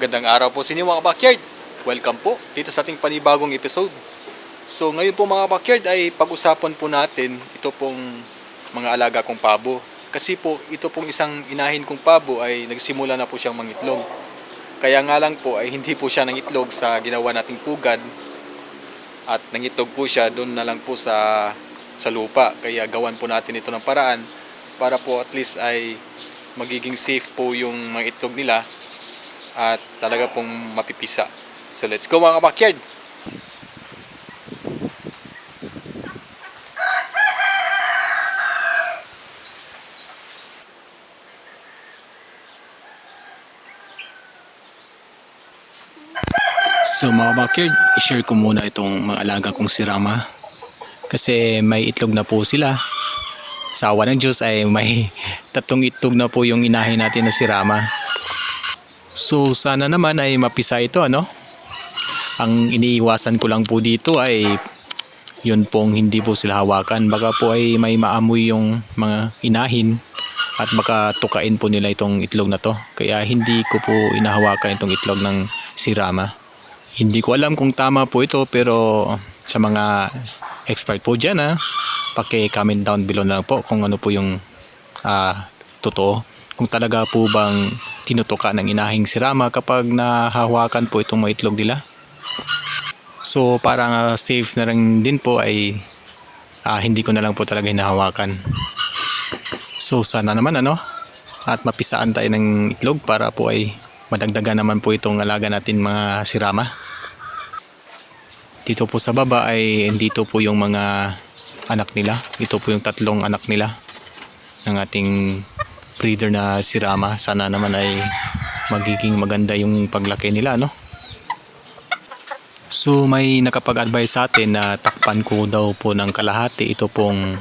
Magandang araw po sa inyo mga backyard. Welcome po dito sa ating panibagong episode. So ngayon po mga backyard ay pag-usapan po natin ito pong mga alaga kong pabo. Kasi po ito pong isang inahin kong pabo ay nagsimula na po siyang mangitlog. Kaya nga lang po ay hindi po siya nangitlog sa ginawa nating pugad. At nangitlog po siya doon na lang po sa lupa. Kaya gawan po natin ito ng paraan para po at least ay magiging safe po yung mga itlog nila at talaga pong mapipisa. So let's go mga backyard. So mga backyard, i-share ko muna itong mga alaga kong si Rama kasi may itlog na po sila. Sa awa ng Diyos ay may 3 itlog na po yung inahin natin na si Rama. So sana naman ay mapisa ito, ano? Ang iniiwasan ko lang po dito ay yun pong hindi po sila hawakan. Baka po ay may maamoy yung mga inahin at baka tukain po nila itong itlog na to. Kaya hindi ko po inahawakan itong itlog ng si Rama. Hindi ko alam kung tama po ito, pero sa mga expert po dyan, paki-comment down below na po kung ano po yung totoo. Kung talaga po bang tinutuka ng inahing si Rama kapag nahahawakan po itong mga itlog nila. So parang safe na rin din po ay hindi ko na lang po talaga hinahawakan. So sana naman at mapisaan tayo ng itlog para po ay madagdagan naman po itong alaga natin mga si Rama. Dito po sa baba ay dito po yung mga anak nila. Ito po yung 3 anak nila ng ating breeder na si Rama. Sana naman ay magiging maganda yung paglaki nila, So may nakapag-advise sa atin na takpan ko daw po ng kalahati ito pong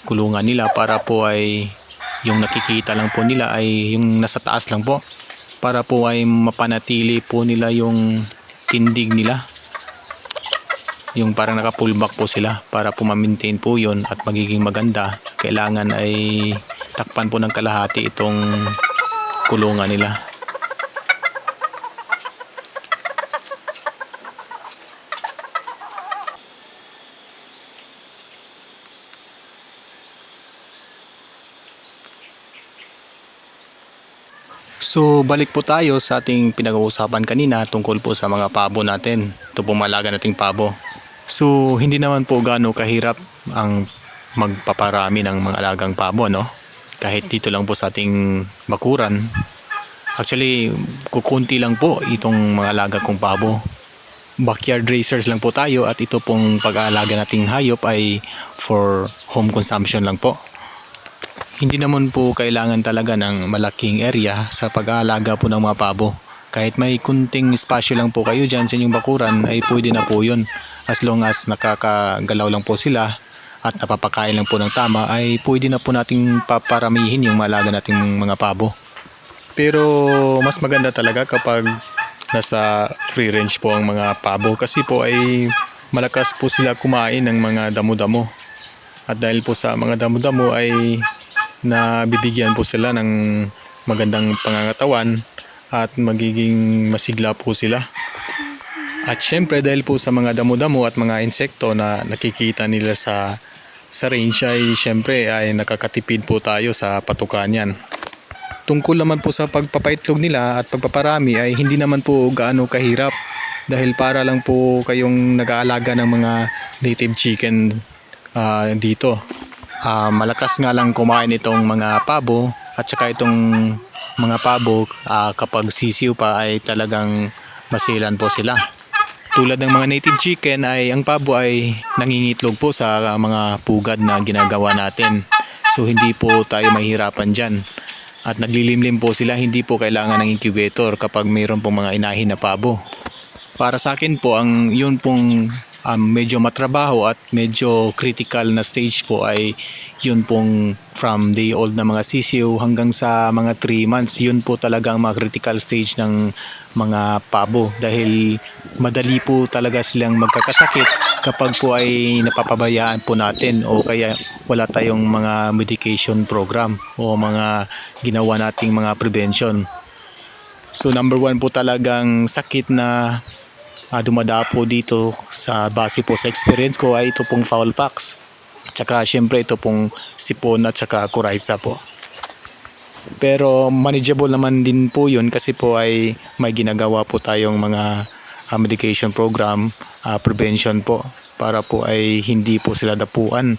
kulungan nila para po ay yung nakikita lang po nila ay yung nasa taas lang po, para po ay mapanatili po nila yung tindig nila, yung parang naka-pullback po sila, para po ma-maintain po yun at magiging maganda. Kailangan ay takpan po ng kalahati itong kulungan nila. So balik po tayo sa ating pinag-uusapan kanina tungkol po sa mga pabo natin. Ito pong malaga nating pabo. So hindi naman po gaano kahirap ang magpaparami ng mga alagang pabo, Kahit dito lang po sa ating bakuran. Actually, kukunti lang po itong mga alaga kong pabo. Backyard raisers lang po tayo at ito pong pag-aalaga nating hayop ay for home consumption lang po. Hindi naman po kailangan talaga ng malaking area sa pag-aalaga po ng mga pabo. Kahit may kunting espasyo lang po kayo dyan sa inyong bakuran ay pwede na po yun. As long as nakakagalaw lang po sila at napapakain lang po ng tama ay pwede na po nating paparamihin yung malaga nating mga pabo. Pero mas maganda talaga kapag nasa free range po ang mga pabo kasi po ay malakas po sila kumain ng mga damo-damo. At dahil po sa mga damo-damo ay na bibigyan po sila ng magandang pangangatawan at magiging masigla po sila. At syempre dahil po sa mga damo-damo at mga insekto na nakikita nila sa range ay syempre ay nakakatipid po tayo sa patukan yan. Tungkol naman po sa pagpapaitlog nila at pagpaparami ay hindi naman po gaano kahirap dahil para lang po kayong nag-aalaga ng mga native chicken dito. Malakas nga lang kumain itong mga pabo at saka itong mga pabo kapag sisiw pa ay talagang masilan po sila. Tulad ng mga native chicken ay ang pabo ay nangingitlog po sa mga pugad na ginagawa natin. So hindi po tayo mahirapan dyan. At naglilimlim po sila, hindi po kailangan ng incubator kapag mayroon pong mga inahin na pabo. Para sa akin po, ang yun pong medyo matrabaho at medyo critical na stage po ay yun pong from day old na mga sisiw hanggang sa mga 3 months. Yun po talagang mga critical stage ng mga pabo dahil madali po talaga silang magkakasakit kapag po ay napapabayaan po natin o kaya wala tayong mga medication program o mga ginawa nating mga prevention. So number one po talagang sakit na dumadapo dito sa base po sa experience ko ay ito pong fowl pox. Tsaka syempre ito pong sipon at tsaka coryza po. Pero manageable naman din po yun kasi po ay may ginagawa po tayong mga medication program, prevention po para po ay hindi po sila dapuan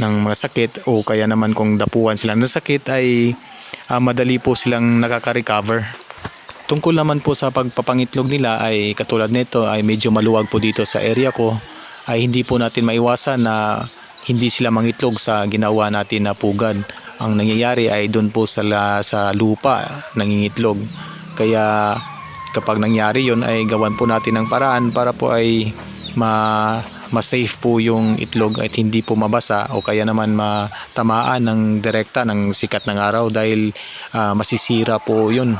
ng mga sakit o kaya naman kung dapuan sila ng sakit ay madali po silang nakaka-recover. Tungkol naman po sa pagpapangitlog nila ay katulad nito ay medyo maluwag po dito sa area ko ay hindi po natin maiwasan na hindi sila mangitlog sa ginawa natin na pugad. Ang nangyayari ay doon po sa lupa nangingitlog. Kaya kapag nangyari yon ay gawan po natin ng paraan para po ay ma-safe po yung itlog at hindi po mabasa o kaya naman matamaan ng direkta ng sikat ng araw dahil masisira po yun.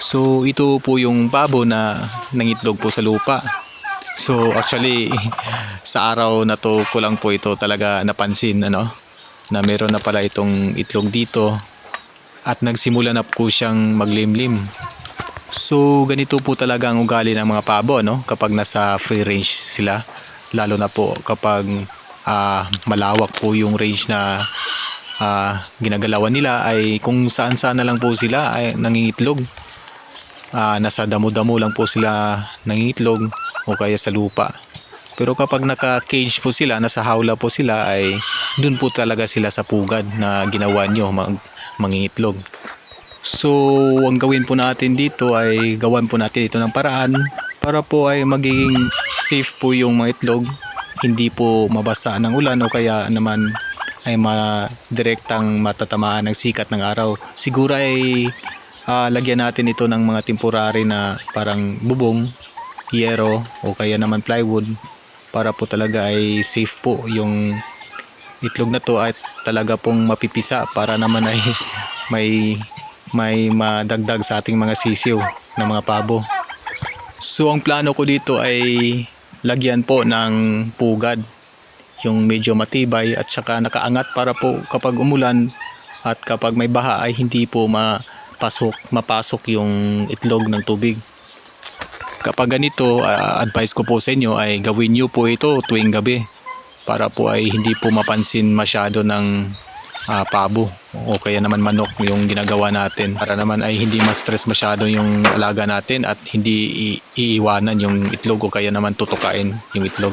So ito po yung pabo na nangitlog po sa lupa. So actually sa araw na to ko lang po ito talaga napansin na meron na pala itong itlog dito at nagsimula na po siyang maglimlim. So ganito po talaga ang ugali ng mga pabo kapag nasa free range sila, lalo na po kapag malawak po yung range na ginagalawan nila ay kung saan saan na lang po sila ay nangingitlog. Nasa damo-damo lang po sila nangingitlog o kaya sa lupa. Pero kapag naka-cage po sila, nasa hawla po sila ay dun po talaga sila sa pugad na ginawa nyo mangingitlog. So ang gawin po natin dito ay gawan po natin ito ng paraan para po ay magiging safe po yung mga itlog, hindi po mabasa ng ulan o kaya naman ay direktang matatamaan ng sikat ng araw. Siguro ay lagyan natin ito ng mga temporary na parang bubong, yero o kaya naman plywood para po talaga ay safe po yung itlog na to at talaga pong mapipisa para naman ay may madagdag sa ating mga sisiw ng mga pabo. So ang plano ko dito ay lagyan po ng pugad, yung medyo matibay at saka nakaangat para po kapag umulan at kapag may baha ay hindi po mapasok yung itlog ng tubig. Kapag ganito, advice ko po sa inyo ay gawin nyo po ito tuwing gabi para po ay hindi po mapansin masyado ng pabo o kaya naman manok yung ginagawa natin, para naman ay hindi ma-stress masyado yung alaga natin at hindi iiwanan yung itlog o kaya naman tutukain yung itlog.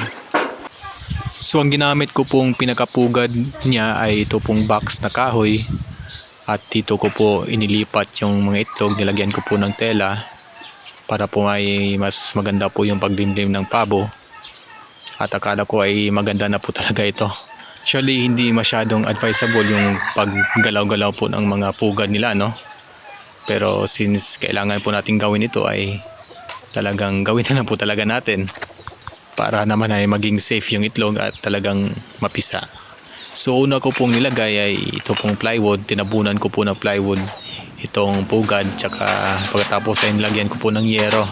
So ang ginamit ko pong pinakapugad niya ay ito pong box na kahoy at dito ko po inilipat yung mga itlog, nilagyan ko po ng tela para po ay mas maganda po yung paglimlim ng pabo at akala ko ay maganda na po talaga ito. Actually hindi masyadong advisable yung paggalaw-galaw po ng mga pugad nila pero since kailangan po natin gawin ito ay talagang gawin na lang po talaga natin para naman ay maging safe yung itlog at talagang mapisa. So una ko pong nilagay ay ito pong plywood, tinabunan ko po ng plywood itong pugad, tsaka pagkatapos ay nilagyan ko po ng yero.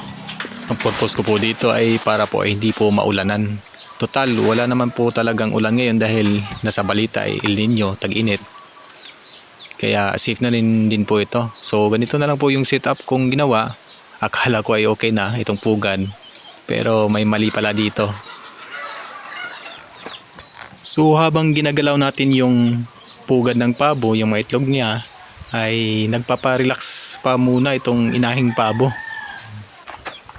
Ang purpose ko po dito ay para po ay hindi po maulanan. Total wala naman po talagang ulan ngayon dahil nasa balita ay El Nino, tag-init. Kaya safe na rin din po ito. So ganito na lang po yung setup kong ginawa. Akala ko ay okay na itong pugad, pero may mali pala dito. So habang ginagalaw natin yung pugad ng pabo, yung mga itlog niya, ay nagpaparelax pa muna itong inahing pabo.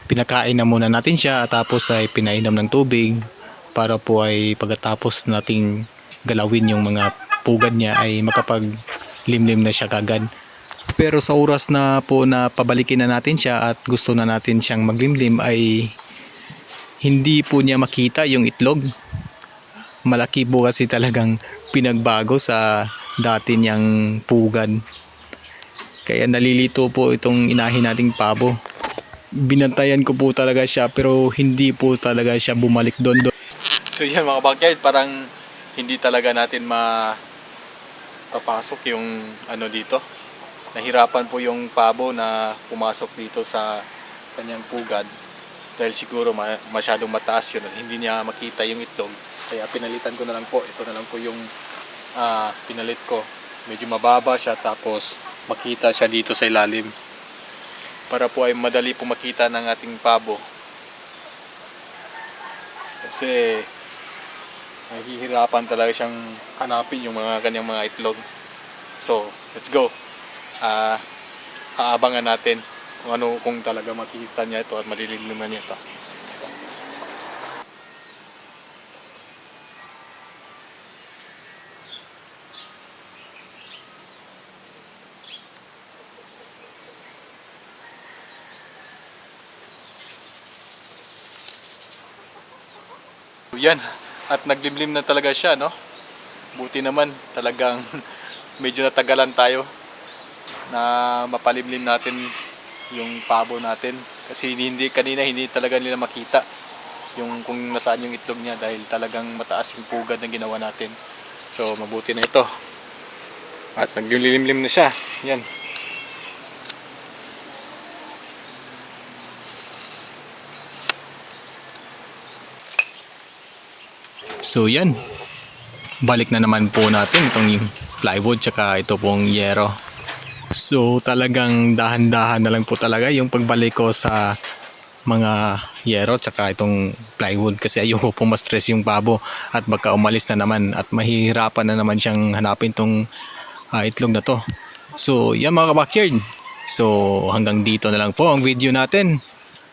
Pinakain na muna natin siya tapos ay pinainom ng tubig para po ay pagkatapos nating galawin yung mga pugad niya ay makapaglimlim na siya kagad. Pero sa oras na po na pabalikin na natin siya at gusto na natin siyang maglimlim ay hindi po niya makita yung itlog. Malaki po kasi talagang pinagbago sa dati niyang pugad. Kaya nalilito po itong inahin nating pabo. Binantayan ko po talaga siya pero hindi po talaga siya bumalik doon. So yan mga backyard, parang hindi talaga natin mapapasok yung dito. Nahirapan po yung pabo na pumasok dito sa kanyang pugad dahil siguro masyadong mataas yun at hindi niya makita yung itlog. Kaya pinalitan ko na lang po. Ito na lang po yung pinalit ko. Medyo mababa siya tapos makita siya dito sa ilalim. para po ay madali po makita ng ating pabo. Kasi nahihirapan talaga siyang hanapin yung mga kanyang mga itlog. So, let's go. Aabangan natin kung talaga makikita niya ito at maliliman niya ito. Yan, at naglimlim na talaga siya, no? Buti naman, talagang medyo natagalan tayo na mapalimlim natin yung pabo natin. Kasi kanina hindi talaga nila makita yung kung nasaan yung itlog niya dahil talagang mataas yung pugad na ginawa natin. So, mabuti na ito. At naglilimlim na siya. Yan. So yan, balik na naman po natin itong plywood tsaka ito pong yero. So talagang dahan-dahan na lang po talaga yung pagbalik ko sa mga yero tsaka itong plywood kasi ayoko po ma-stress yung pabo at baka umalis na naman at mahihirapan na naman siyang hanapin tong itlog na to. So yan mga kabakyard, so hanggang dito na lang po ang video natin.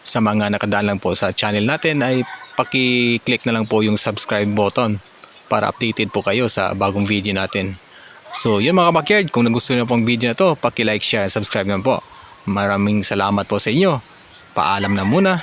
Sa mga nakadaan lang po sa channel natin ay paki-click na lang po yung subscribe button para updated po kayo sa bagong video natin. So yun mga kabakyard, kung nagustuhan niyo pong video na to, paki-like, share, subscribe na po. Maraming salamat po sa inyo. Paalam na muna.